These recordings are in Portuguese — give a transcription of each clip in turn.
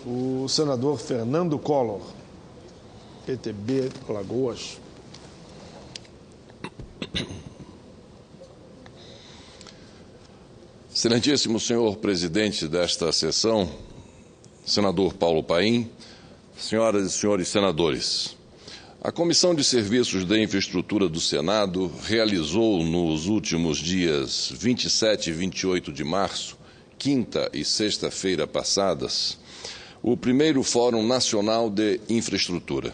O senador Fernando Collor, PTB, Alagoas. Excelentíssimo senhor presidente desta sessão, senador Paulo Paim, senhoras e senhores senadores, a Comissão de Serviços de Infraestrutura do Senado realizou nos últimos dias 27 e 28 de março, quinta e sexta-feira passadas, o primeiro Fórum Nacional de Infraestrutura.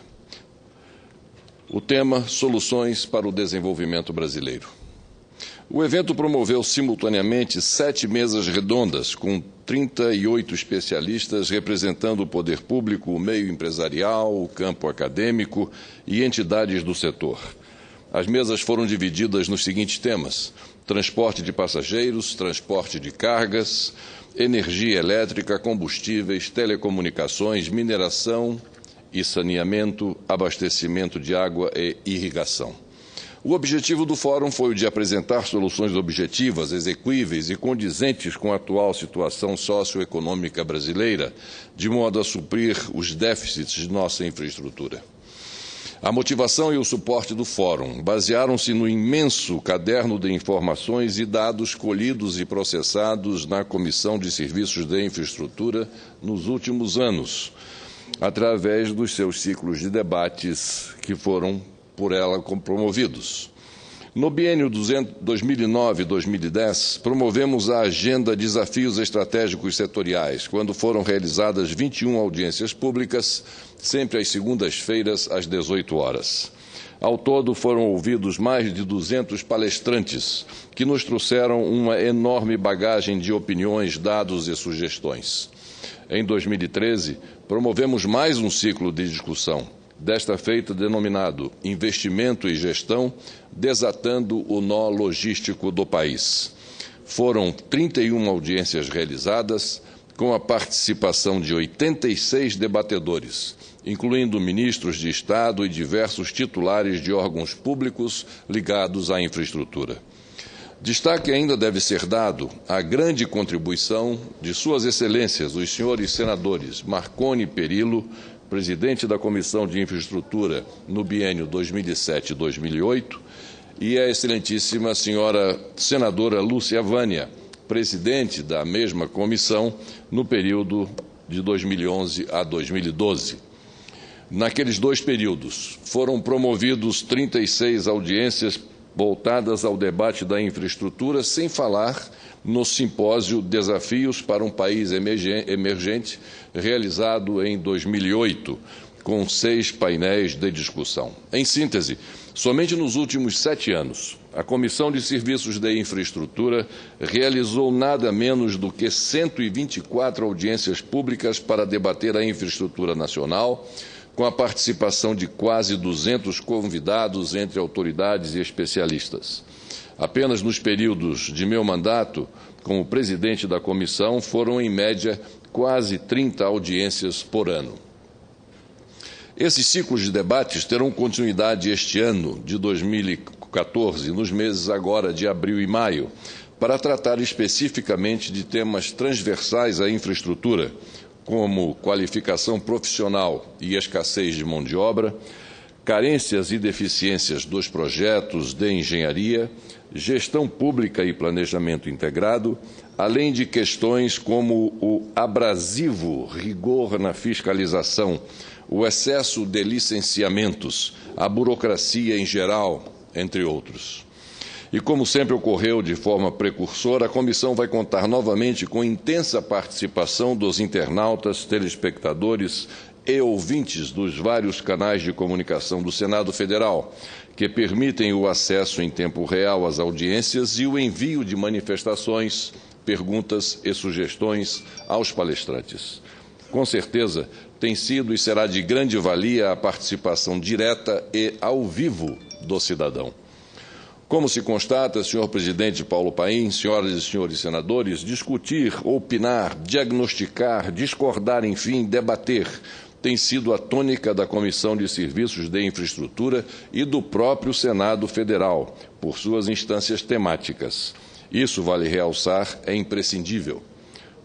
O tema: Soluções para o Desenvolvimento Brasileiro. O evento promoveu simultaneamente 7 mesas redondas, com 38 especialistas representando o poder público, o meio empresarial, o campo acadêmico e entidades do setor. As mesas foram divididas nos seguintes temas: transporte de passageiros, transporte de cargas, energia elétrica, combustíveis, telecomunicações, mineração e saneamento, abastecimento de água e irrigação. O objetivo do fórum foi o de apresentar soluções objetivas, exequíveis e condizentes com a atual situação socioeconômica brasileira, de modo a suprir os déficits de nossa infraestrutura. A motivação e o suporte do fórum basearam-se no imenso caderno de informações e dados colhidos e processados na Comissão de Serviços de Infraestrutura nos últimos anos, através dos seus ciclos de debates que foram por ela promovidos. No biênio 2009-2010, promovemos a Agenda Desafios Estratégicos Setoriais, quando foram realizadas 21 audiências públicas, sempre às segundas-feiras, às 18 horas. Ao todo, foram ouvidos mais de 200 palestrantes, que nos trouxeram uma enorme bagagem de opiniões, dados e sugestões. Em 2013, promovemos mais um ciclo de discussão, desta feita denominado Investimento e Gestão, desatando o nó logístico do país. Foram 31 audiências realizadas, com a participação de 86 debatedores, incluindo ministros de Estado e diversos titulares de órgãos públicos ligados à infraestrutura. Destaque ainda deve ser dado à grande contribuição de Suas Excelências, os senhores senadores Marconi Perillo, presidente da Comissão de Infraestrutura no biênio 2007-2008, e a excelentíssima senhora senadora Lúcia Vânia, presidente da mesma comissão no período de 2011 a 2012. Naqueles dois períodos, foram promovidos 36 audiências voltadas ao debate da infraestrutura, sem falar no simpósio Desafios para um País Emergente, realizado em 2008, com 6 painéis de discussão. Em síntese, somente nos últimos 7 anos, a Comissão de Serviços de Infraestrutura realizou nada menos do que 124 audiências públicas para debater a infraestrutura nacional, com a participação de quase 200 convidados entre autoridades e especialistas. Apenas nos períodos de meu mandato, como presidente da comissão, foram, em média, quase 30 audiências por ano. Esses ciclos de debates terão continuidade este ano, de 2014, nos meses agora de abril e maio, para tratar especificamente de temas transversais à infraestrutura, como qualificação profissional e escassez de mão de obra, carências e deficiências dos projetos de engenharia, gestão pública e planejamento integrado, além de questões como o abrasivo rigor na fiscalização, o excesso de licenciamentos, a burocracia em geral, entre outros. E, como sempre ocorreu de forma precursora, a comissão vai contar novamente com intensa participação dos internautas, telespectadores e ouvintes dos vários canais de comunicação do Senado Federal, que permitem o acesso em tempo real às audiências e o envio de manifestações, perguntas e sugestões aos palestrantes. Com certeza, tem sido e será de grande valia a participação direta e ao vivo do cidadão. Como se constata, senhor presidente Paulo Paim, senhoras e senhores senadores, discutir, opinar, diagnosticar, discordar, enfim, debater, tem sido a tônica da Comissão de Serviços de Infraestrutura e do próprio Senado Federal, por suas instâncias temáticas. Isso, vale realçar, é imprescindível.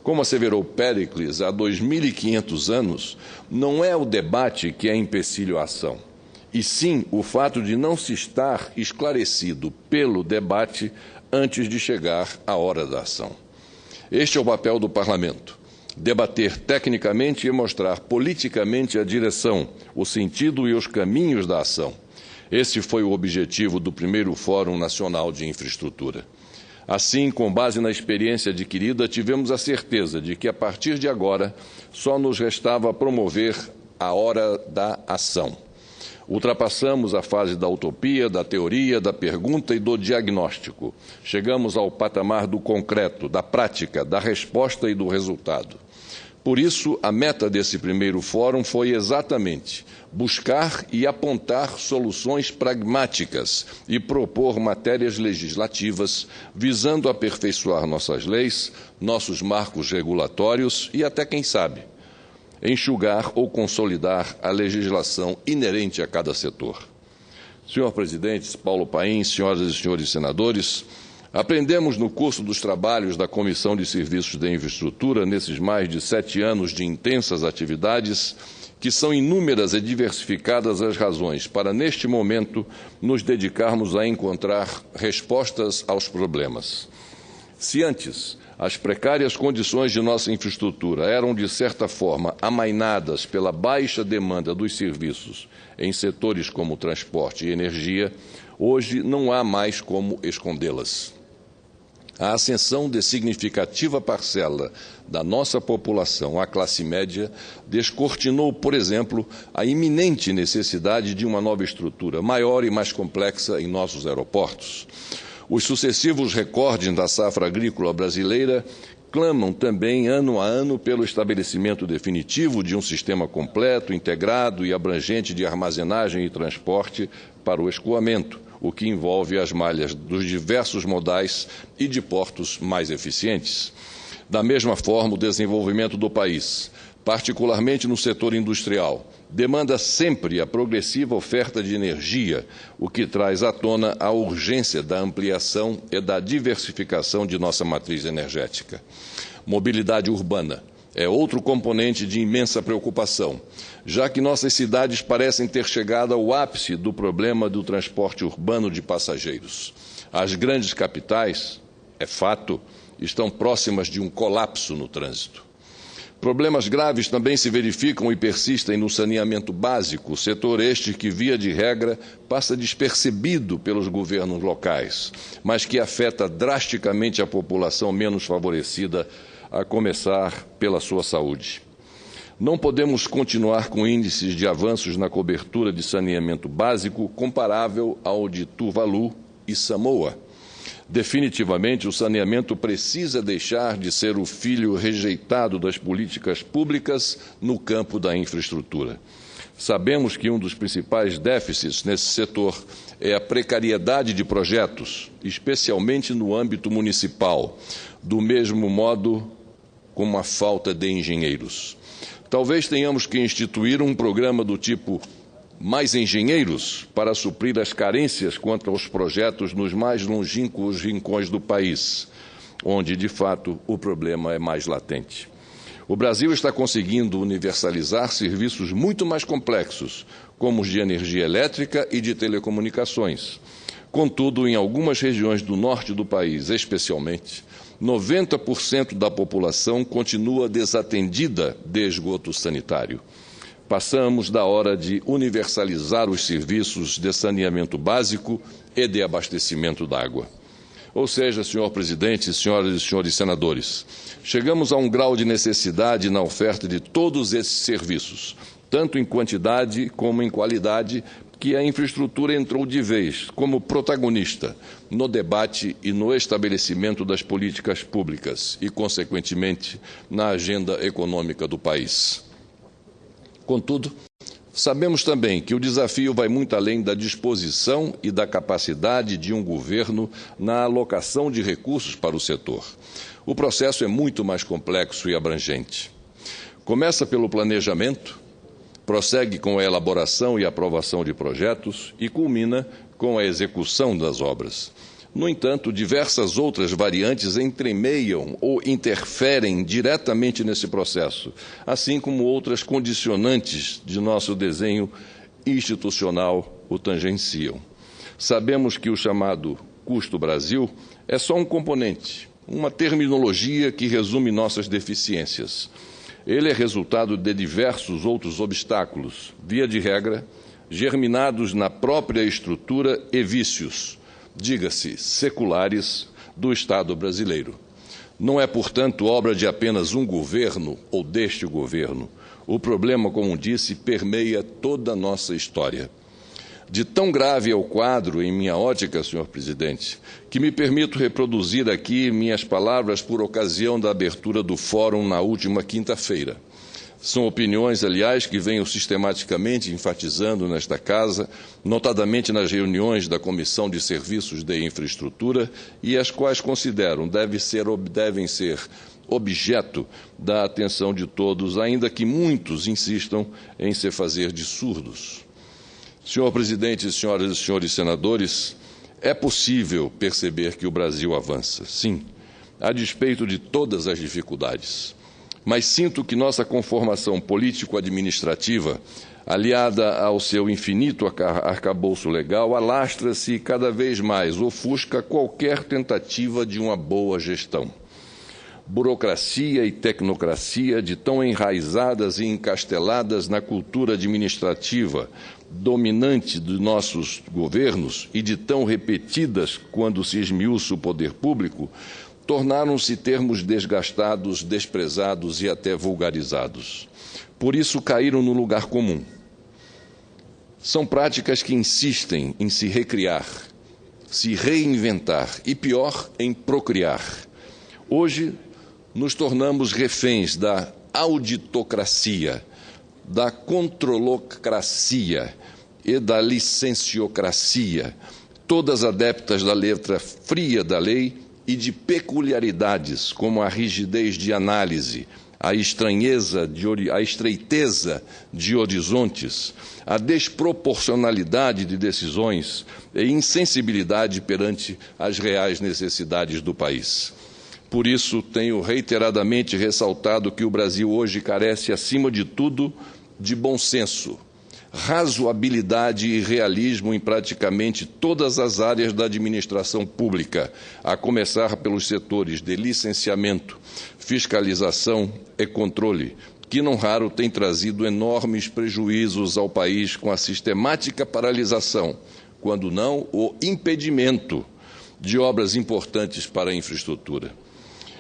Como asseverou Péricles há 2.500 anos, não é o debate que é empecilho à ação, e sim o fato de não se estar esclarecido pelo debate antes de chegar a hora da ação. Este é o papel do Parlamento: debater tecnicamente e mostrar politicamente a direção, o sentido e os caminhos da ação. Esse foi o objetivo do primeiro Fórum Nacional de Infraestrutura. Assim, com base na experiência adquirida, tivemos a certeza de que, a partir de agora, só nos restava promover a hora da ação. Ultrapassamos a fase da utopia, da teoria, da pergunta e do diagnóstico. Chegamos ao patamar do concreto, da prática, da resposta e do resultado. Por isso, a meta desse primeiro fórum foi exatamente buscar e apontar soluções pragmáticas e propor matérias legislativas visando aperfeiçoar nossas leis, nossos marcos regulatórios e até, quem sabe, enxugar ou consolidar a legislação inerente a cada setor. Senhor Presidente, Paulo Paim, senhoras e senhores senadores, aprendemos no curso dos trabalhos da Comissão de Serviços de Infraestrutura, nesses mais de 7 anos de intensas atividades, que são inúmeras e diversificadas as razões para, neste momento, nos dedicarmos a encontrar respostas aos problemas. Se antes as precárias condições de nossa infraestrutura eram, de certa forma, amainadas pela baixa demanda dos serviços em setores como transporte e energia, hoje não há mais como escondê-las. A ascensão de significativa parcela da nossa população à classe média descortinou, por exemplo, a iminente necessidade de uma nova estrutura maior e mais complexa em nossos aeroportos. Os sucessivos recordes da safra agrícola brasileira clamam também, ano a ano, pelo estabelecimento definitivo de um sistema completo, integrado e abrangente de armazenagem e transporte para o escoamento, o que envolve as malhas dos diversos modais e de portos mais eficientes. Da mesma forma, o desenvolvimento do país, particularmente no setor industrial, demanda sempre a progressiva oferta de energia, o que traz à tona a urgência da ampliação e da diversificação de nossa matriz energética. Mobilidade urbana é outro componente de imensa preocupação, já que nossas cidades parecem ter chegado ao ápice do problema do transporte urbano de passageiros. As grandes capitais, é fato, estão próximas de um colapso no trânsito. Problemas graves também se verificam e persistem no saneamento básico, setor este que, via de regra, passa despercebido pelos governos locais, mas que afeta drasticamente a população menos favorecida, a começar pela sua saúde. Não podemos continuar com índices de avanços na cobertura de saneamento básico comparável ao de Tuvalu e Samoa. Definitivamente, o saneamento precisa deixar de ser o filho rejeitado das políticas públicas no campo da infraestrutura. Sabemos que um dos principais déficits nesse setor é a precariedade de projetos, especialmente no âmbito municipal, do mesmo modo como a falta de engenheiros. Talvez tenhamos que instituir um programa do tipo Mais Engenheiros para suprir as carências quanto aos projetos nos mais longínquos rincões do país, onde, de fato, o problema é mais latente. O Brasil está conseguindo universalizar serviços muito mais complexos, como os de energia elétrica e de telecomunicações. Contudo, em algumas regiões do norte do país, especialmente, 90% da população continua desatendida de esgoto sanitário. Passamos da hora de universalizar os serviços de saneamento básico e de abastecimento d'água. Ou seja, senhor presidente, senhoras e senhores senadores, chegamos a um grau de necessidade na oferta de todos esses serviços, tanto em quantidade como em qualidade, que a infraestrutura entrou de vez como protagonista no debate e no estabelecimento das políticas públicas e, consequentemente, na agenda econômica do país. Contudo, sabemos também que o desafio vai muito além da disposição e da capacidade de um governo na alocação de recursos para o setor. O processo é muito mais complexo e abrangente. Começa pelo planejamento, prossegue com a elaboração e aprovação de projetos e culmina com a execução das obras. No entanto, diversas outras variantes entremeiam ou interferem diretamente nesse processo, assim como outras condicionantes de nosso desenho institucional o tangenciam. Sabemos que o chamado custo Brasil é só um componente, uma terminologia que resume nossas deficiências. Ele é resultado de diversos outros obstáculos, via de regra, germinados na própria estrutura e vícios, diga-se, seculares, do Estado brasileiro. Não é, portanto, obra de apenas um governo ou deste governo. O problema, como disse, permeia toda a nossa história. De tão grave é o quadro, em minha ótica, senhor presidente, que me permito reproduzir aqui minhas palavras por ocasião da abertura do fórum na última quinta-feira. São opiniões, aliás, que venho sistematicamente enfatizando nesta Casa, notadamente nas reuniões da Comissão de Serviços de Infraestrutura, e as quais considero devem ser objeto da atenção de todos, ainda que muitos insistam em se fazer de surdos. Senhor presidente, senhoras e senhores senadores, é possível perceber que o Brasil avança, sim, a despeito de todas as dificuldades. Mas sinto que nossa conformação político-administrativa, aliada ao seu infinito arcabouço legal, alastra-se e cada vez mais ofusca qualquer tentativa de uma boa gestão. Burocracia e tecnocracia, de tão enraizadas e encasteladas na cultura administrativa dominante de nossos governos e de tão repetidas quando se esmiuça o poder público, tornaram-se termos desgastados, desprezados e até vulgarizados. Por isso caíram no lugar comum. São práticas que insistem em se recriar, se reinventar e, pior, em procriar. Hoje, nos tornamos reféns da auditocracia, da controlocracia e da licenciocracia, todas adeptas da letra fria da lei e de peculiaridades como a rigidez de análise, a estreiteza de horizontes, a desproporcionalidade de decisões e insensibilidade perante as reais necessidades do país. Por isso, tenho reiteradamente ressaltado que o Brasil hoje carece, acima de tudo, de bom senso, razoabilidade e realismo em praticamente todas as áreas da administração pública, a começar pelos setores de licenciamento, fiscalização e controle, que não raro tem trazido enormes prejuízos ao país com a sistemática paralisação, quando não o impedimento, de obras importantes para a infraestrutura.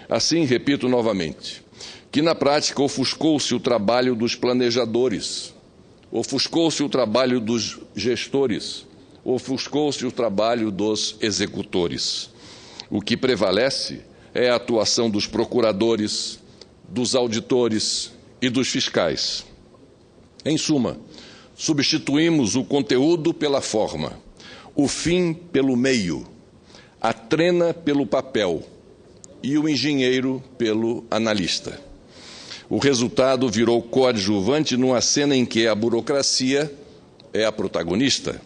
Assim, repito novamente, que na prática ofuscou-se o trabalho dos planejadores, ofuscou-se o trabalho dos gestores, ofuscou-se o trabalho dos executores. O que prevalece é a atuação dos procuradores, dos auditores e dos fiscais. Em suma, substituímos o conteúdo pela forma, o fim pelo meio, a trena pelo papel e o engenheiro pelo analista. O resultado virou coadjuvante numa cena em que a burocracia é a protagonista.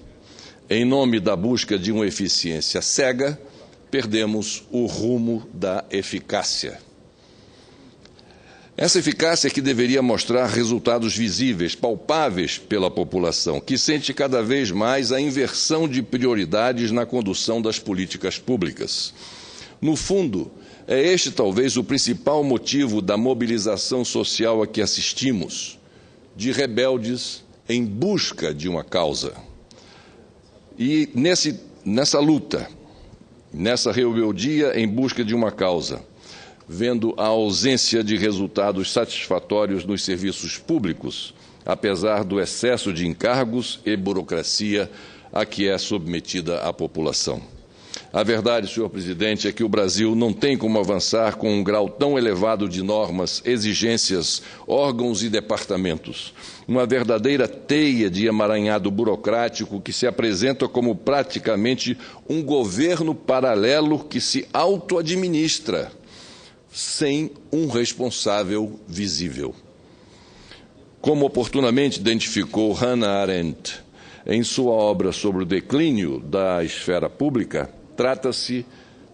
Em nome da busca de uma eficiência cega, perdemos o rumo da eficácia. Essa eficácia que deveria mostrar resultados visíveis, palpáveis pela população, que sente cada vez mais a inversão de prioridades na condução das políticas públicas. No fundo, é este talvez o principal motivo da mobilização social a que assistimos, de rebeldes em busca de uma causa. E nessa luta, nessa rebeldia em busca de uma causa, vendo a ausência de resultados satisfatórios nos serviços públicos, apesar do excesso de encargos e burocracia a que é submetida a população. A verdade, senhor presidente, é que o Brasil não tem como avançar com um grau tão elevado de normas, exigências, órgãos e departamentos. Uma verdadeira teia de emaranhado burocrático que se apresenta como praticamente um governo paralelo que se auto-administra, sem um responsável visível. Como oportunamente identificou Hannah Arendt em sua obra sobre o declínio da esfera pública, trata-se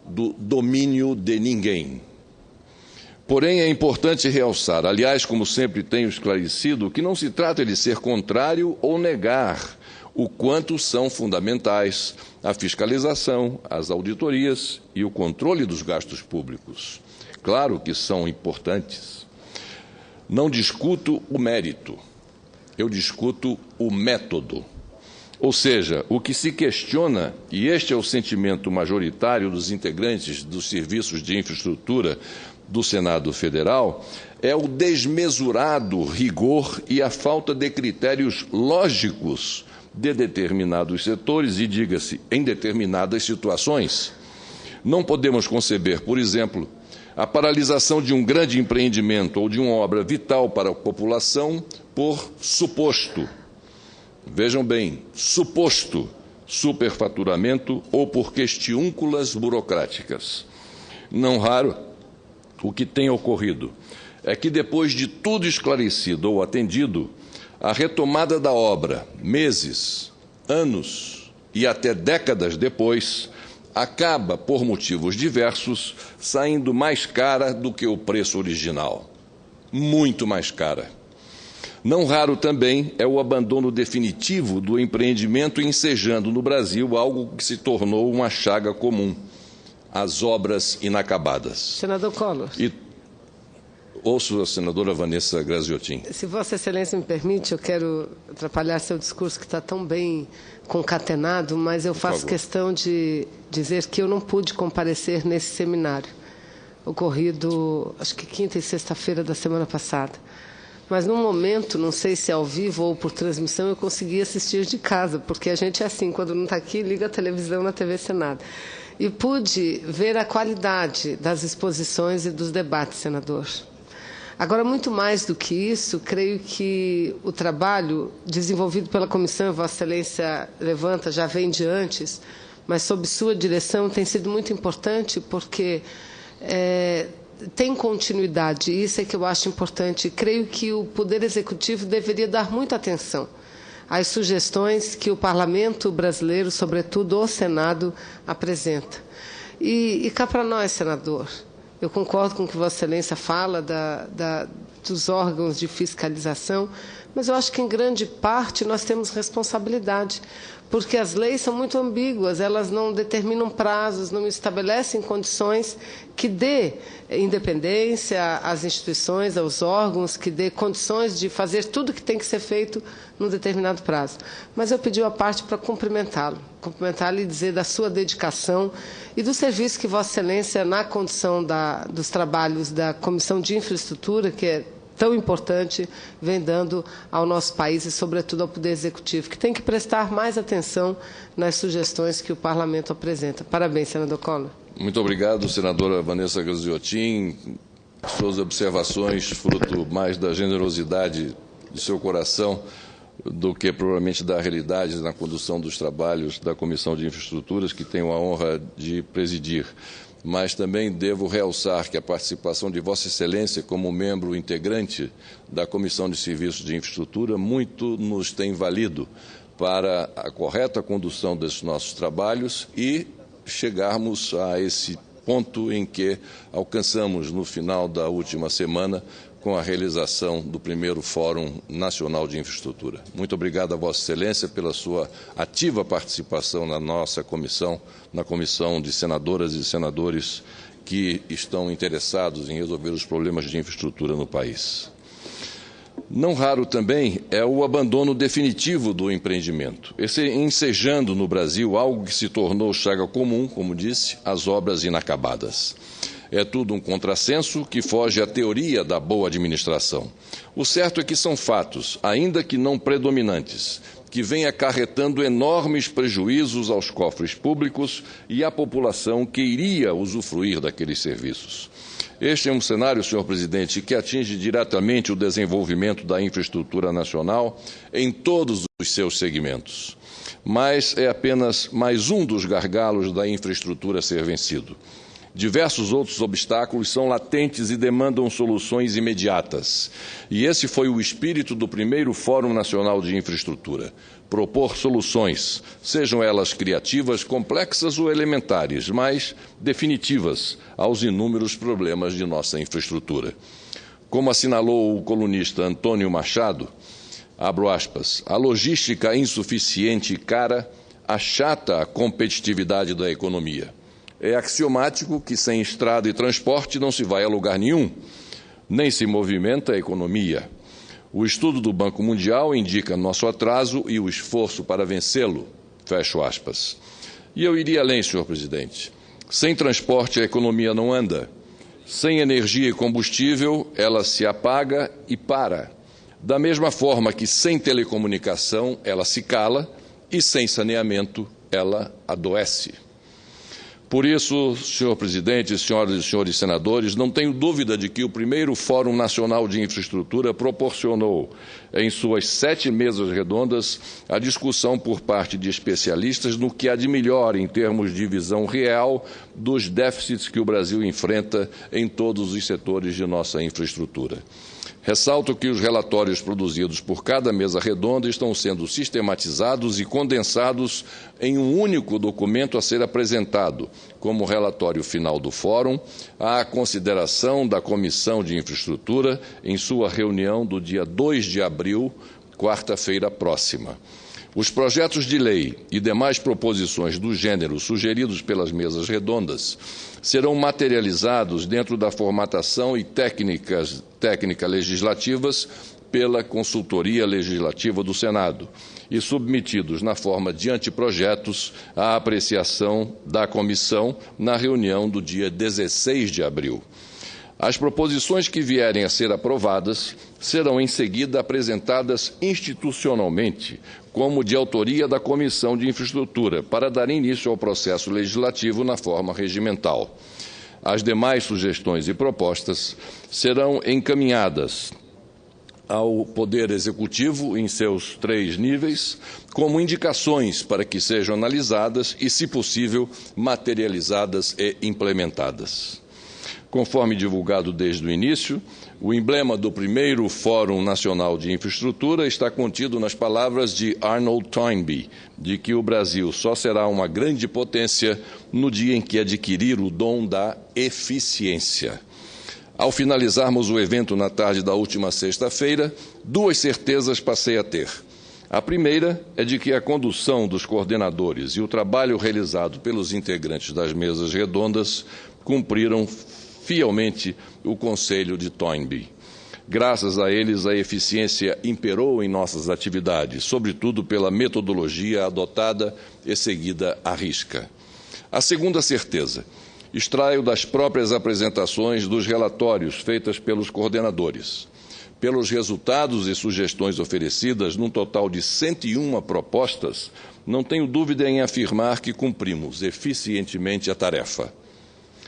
do domínio de ninguém. Porém, é importante realçar, aliás, como sempre tenho esclarecido, que não se trata de ser contrário ou negar o quanto são fundamentais a fiscalização, as auditorias e o controle dos gastos públicos. Claro que são importantes. Não discuto o mérito, eu discuto o método. Ou seja, o que se questiona, e este é o sentimento majoritário dos integrantes dos serviços de infraestrutura do Senado Federal, é o desmesurado rigor e a falta de critérios lógicos de determinados setores e, diga-se, em determinadas situações. Não podemos conceber, por exemplo, a paralisação de um grande empreendimento ou de uma obra vital para a população por suposto, vejam bem, suposto superfaturamento ou por questiúnculas burocráticas. Não raro, o que tem ocorrido é que, depois de tudo esclarecido ou atendido, a retomada da obra, meses, anos e até décadas depois, acaba, por motivos diversos, saindo mais cara do que o preço original. Muito mais cara. Não raro também é o abandono definitivo do empreendimento, ensejando no Brasil algo que se tornou uma chaga comum: as obras inacabadas. Senador Collor. Ouço a senadora Vanessa Graziotin. Se Vossa Excelência me permite, eu quero atrapalhar seu discurso que está tão bem concatenado, mas eu faço questão de dizer que eu não pude comparecer nesse seminário, ocorrido, acho que quinta e sexta-feira da semana passada. Mas, num momento, não sei se é ao vivo ou por transmissão, eu consegui assistir de casa, porque a gente é assim, quando não está aqui, liga a televisão na TV Senado. E pude ver a qualidade das exposições e dos debates, senador. Agora, muito mais do que isso, creio que o trabalho desenvolvido pela comissão, Vossa Excelência levanta, já vem de antes, mas sob sua direção tem sido muito importante, porque tem continuidade, isso é que eu acho importante. Creio que o Poder Executivo deveria dar muita atenção às sugestões que o Parlamento brasileiro, sobretudo o Senado, apresenta. E cá para nós, senador, eu concordo com o que Vossa Excelência fala dos órgãos de fiscalização, mas eu acho que, em grande parte, nós temos responsabilidade, porque as leis são muito ambíguas, elas não determinam prazos, não estabelecem condições que dê independência às instituições, aos órgãos, que dê condições de fazer tudo o que tem que ser feito num determinado prazo. Mas eu pedi a parte para cumprimentá-lo e dizer da sua dedicação e do serviço que Vossa Excelência, na condição dos trabalhos da Comissão de Infraestrutura, que é tão importante, vem dando ao nosso país e, sobretudo, ao Poder Executivo, que tem que prestar mais atenção nas sugestões que o Parlamento apresenta. Parabéns, senador Collor. Muito obrigado, senadora Vanessa Graziotin. Suas observações, fruto mais da generosidade de seu coração do que provavelmente da realidade na condução dos trabalhos da Comissão de Infraestruturas, que tenho a honra de presidir. Mas também devo realçar que a participação de Vossa Excelência como membro integrante da Comissão de Serviços de Infraestrutura muito nos tem valido para a correta condução desses nossos trabalhos e chegarmos a esse ponto em que alcançamos no final da última semana com a realização do primeiro Fórum Nacional de Infraestrutura. Muito obrigado a Vossa Excelência pela sua ativa participação na nossa comissão, na comissão de senadoras e senadores que estão interessados em resolver os problemas de infraestrutura no país. Não raro também é o abandono definitivo do empreendimento, ensejando no Brasil algo que se tornou chaga comum, como disse, as obras inacabadas. É tudo um contrassenso que foge à teoria da boa administração. O certo é que são fatos, ainda que não predominantes, que vêm acarretando enormes prejuízos aos cofres públicos e à população que iria usufruir daqueles serviços. Este é um cenário, senhor presidente, que atinge diretamente o desenvolvimento da infraestrutura nacional em todos os seus segmentos. Mas é apenas mais um dos gargalos da infraestrutura a ser vencido. Diversos outros obstáculos são latentes e demandam soluções imediatas. E esse foi o espírito do primeiro Fórum Nacional de Infraestrutura. Propor soluções, sejam elas criativas, complexas ou elementares, mas definitivas aos inúmeros problemas de nossa infraestrutura. Como assinalou o colunista Antônio Machado, abro aspas, a logística insuficiente e cara achata a competitividade da economia. É axiomático que sem estrada e transporte não se vai a lugar nenhum, nem se movimenta a economia. O estudo do Banco Mundial indica nosso atraso e o esforço para vencê-lo, fecho aspas. E eu iria além, senhor presidente. Sem transporte a economia não anda. Sem energia e combustível, ela se apaga e para. Da mesma forma que sem telecomunicação, ela se cala e sem saneamento, ela adoece. Por isso, senhor presidente, senhoras e senhores senadores, não tenho dúvida de que o primeiro Fórum Nacional de Infraestrutura proporcionou, em suas 7 mesas redondas, a discussão por parte de especialistas no que há de melhor em termos de visão real dos déficits que o Brasil enfrenta em todos os setores de nossa infraestrutura. Ressalto que os relatórios produzidos por cada mesa redonda estão sendo sistematizados e condensados em um único documento a ser apresentado, como relatório final do Fórum, à consideração da Comissão de Infraestrutura em sua reunião do dia 2 de abril, quarta-feira próxima. Os projetos de lei e demais proposições do gênero sugeridos pelas mesas redondas serão materializados dentro da formatação e técnica legislativas pela Consultoria Legislativa do Senado e submetidos na forma de anteprojetos à apreciação da comissão na reunião do dia 16 de abril. As proposições que vierem a ser aprovadas serão em seguida apresentadas institucionalmente, como de autoria da Comissão de Infraestrutura, para dar início ao processo legislativo na forma regimental. As demais sugestões e propostas serão encaminhadas ao Poder Executivo em seus 3 níveis, como indicações para que sejam analisadas e, se possível, materializadas e implementadas. Conforme divulgado desde o início, o emblema do primeiro Fórum Nacional de Infraestrutura está contido nas palavras de Arnold Toynbee, de que o Brasil só será uma grande potência no dia em que adquirir o dom da eficiência. Ao finalizarmos o evento na tarde da última sexta-feira, 2 certezas passei a ter. A primeira é de que a condução dos coordenadores e o trabalho realizado pelos integrantes das mesas redondas cumpriram fielmente o conselho de Toynbee. Graças a eles, a eficiência imperou em nossas atividades, sobretudo pela metodologia adotada e seguida à risca. A segunda certeza extraio das próprias apresentações dos relatórios feitas pelos coordenadores. Pelos resultados e sugestões oferecidas, num total de 101 propostas, não tenho dúvida em afirmar que cumprimos eficientemente a tarefa.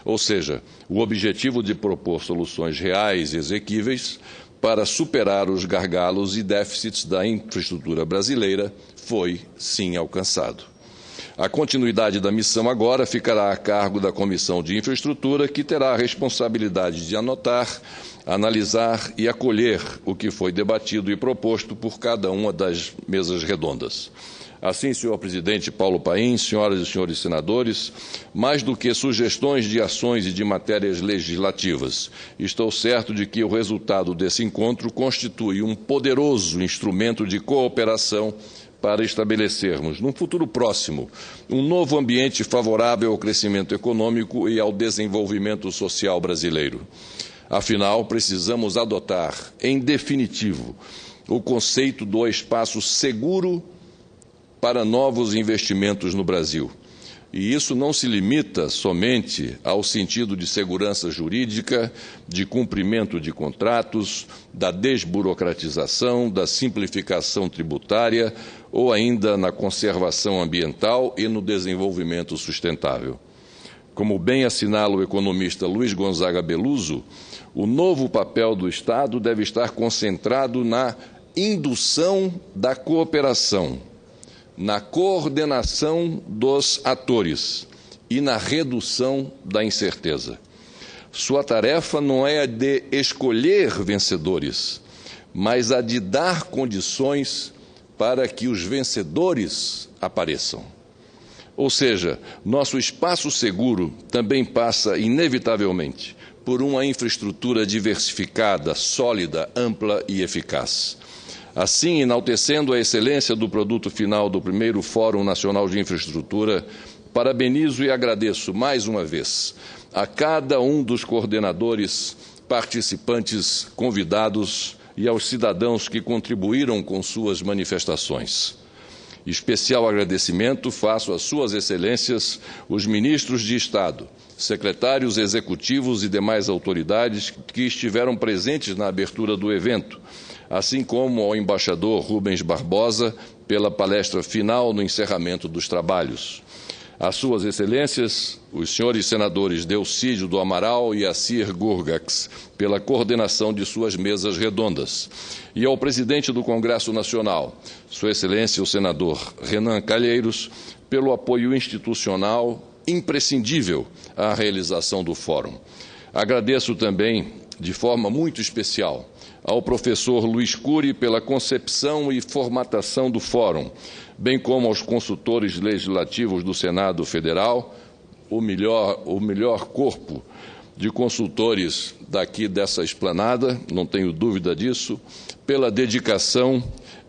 Ou seja, o objetivo de propor soluções reais e exequíveis para superar os gargalos e déficits da infraestrutura brasileira foi, sim, alcançado. A continuidade da missão agora ficará a cargo da Comissão de Infraestrutura, que terá a responsabilidade de anotar, analisar e acolher o que foi debatido e proposto por cada uma das mesas redondas. Assim, senhor presidente Paulo Paim, senhoras e senhores senadores, mais do que sugestões de ações e de matérias legislativas, estou certo de que o resultado desse encontro constitui um poderoso instrumento de cooperação para estabelecermos, num futuro próximo, um novo ambiente favorável ao crescimento econômico e ao desenvolvimento social brasileiro. Afinal, precisamos adotar, em definitivo, o conceito do espaço seguro para novos investimentos no Brasil. E isso não se limita somente ao sentido de segurança jurídica, de cumprimento de contratos, da desburocratização, da simplificação tributária ou ainda na conservação ambiental e no desenvolvimento sustentável. Como bem assinala o economista Luiz Gonzaga Beluso, o novo papel do Estado deve estar concentrado na indução da cooperação, na coordenação dos atores e na redução da incerteza. Sua tarefa não é a de escolher vencedores, mas a de dar condições para que os vencedores apareçam. Ou seja, nosso espaço seguro também passa, inevitavelmente, por uma infraestrutura diversificada, sólida, ampla e eficaz. Assim, enaltecendo a excelência do produto final do primeiro Fórum Nacional de Infraestrutura, parabenizo e agradeço mais uma vez a cada um dos coordenadores, participantes, convidados e aos cidadãos que contribuíram com suas manifestações. Especial agradecimento faço às Suas Excelências, os ministros de Estado, secretários executivos e demais autoridades que estiveram presentes na abertura do evento, assim como ao embaixador Rubens Barbosa pela palestra final no encerramento dos trabalhos. Às Suas Excelências, os senhores senadores Delcídio do Amaral e Assir Gurgax, pela coordenação de suas mesas redondas. E ao presidente do Congresso Nacional, Sua Excelência o senador Renan Calheiros, pelo apoio institucional imprescindível à realização do Fórum. Agradeço também, de forma muito especial, ao professor Luiz Cury pela concepção e formatação do Fórum, bem como aos consultores legislativos do Senado Federal, o melhor corpo de consultores daqui dessa esplanada, não tenho dúvida disso, pela dedicação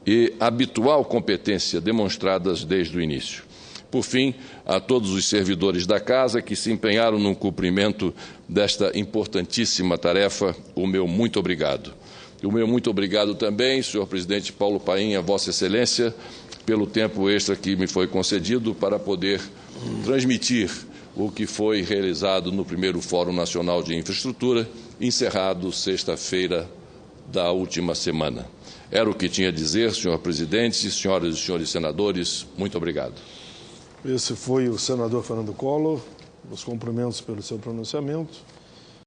e habitual competência demonstradas desde o início. Por fim, a todos os servidores da Casa que se empenharam no cumprimento desta importantíssima tarefa, o meu muito obrigado. E o meu muito obrigado também, senhor presidente Paulo Paim, Vossa Excelência, pelo tempo extra que me foi concedido para poder transmitir o que foi realizado no primeiro Fórum Nacional de Infraestrutura, encerrado sexta-feira da última semana. Era o que tinha a dizer, senhor presidente, senhoras e senhores senadores, muito obrigado. Esse foi o senador Fernando Collor. Os cumprimentos pelo seu pronunciamento.